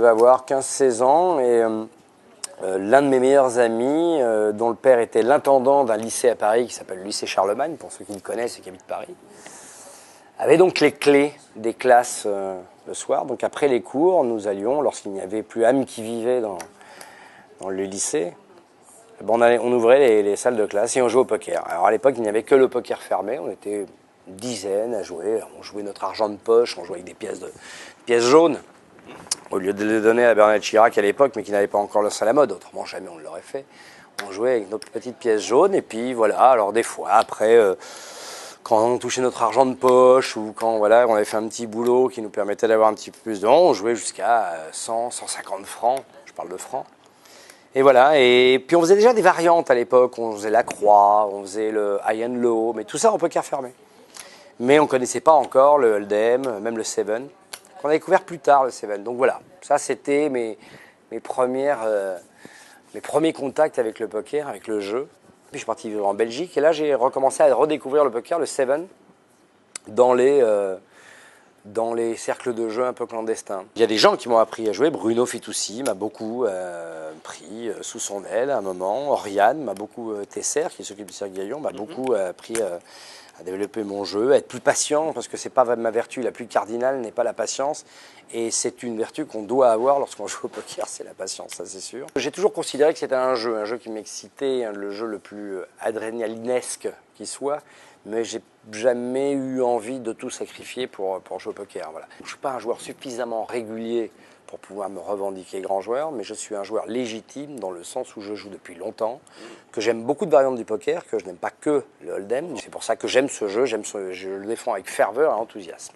devais avoir 15-16 ans et l'un de mes meilleurs amis, dont le père était l'intendant d'un lycée à Paris qui s'appelle le lycée Charlemagne, pour ceux qui le connaissent et qui habitent Paris, avait donc les clés des classes le soir. Donc après les cours, nous allions, lorsqu'il n'y avait plus âme qui vivait dans le lycée, on ouvrait les salles de classe et on jouait au poker. Alors à l'époque, il n'y avait que le poker fermé, on était une dizaine à jouer, on jouait notre argent de poche, on jouait avec des pièces jaunes, au lieu de les donner à Bernard Chirac à l'époque, mais qui n'avait pas encore lancé à la mode, autrement jamais on l'aurait fait. On jouait avec nos petites pièces jaunes et puis voilà, alors des fois après, quand on touchait notre argent de poche ou quand voilà, on avait fait un petit boulot qui nous permettait d'avoir un petit peu plus de temps, on jouait jusqu'à 100, 150 francs, je parle de francs. Et voilà, et puis on faisait déjà des variantes à l'époque, on faisait la croix, on faisait le high and low, mais tout ça en poker fermé. Mais on ne connaissait pas encore le hold'em, même le seven, qu'on a découvert plus tard le seven. Donc voilà, ça c'était mes premiers contacts avec le poker, avec le jeu. Puis je suis parti vivre en Belgique et là j'ai recommencé à redécouvrir le poker, le seven, dans les cercles de jeu un peu clandestins. Il y a des gens qui m'ont appris à jouer. Bruno Fitoussi m'a beaucoup pris sous son aile à un moment. Oriane m'a beaucoup, Tesser, qui s'occupe du cercle Gaillon, m'a beaucoup appris à développer mon jeu, à être plus patient, parce que c'est pas ma vertu la plus cardinale, n'est pas la patience. Et c'est une vertu qu'on doit avoir lorsqu'on joue au poker, c'est la patience, ça c'est sûr. J'ai toujours considéré que c'était un jeu qui m'excitait, le jeu le plus adrénalinesque qui soit. Mais j'ai jamais eu envie de tout sacrifier pour jouer au poker. Voilà. Je ne suis pas un joueur suffisamment régulier pour pouvoir me revendiquer grand joueur, mais je suis un joueur légitime dans le sens où je joue depuis longtemps, que j'aime beaucoup de variantes du poker, que je n'aime pas que le hold'em. C'est pour ça que j'aime ce jeu, je le défends avec ferveur et enthousiasme.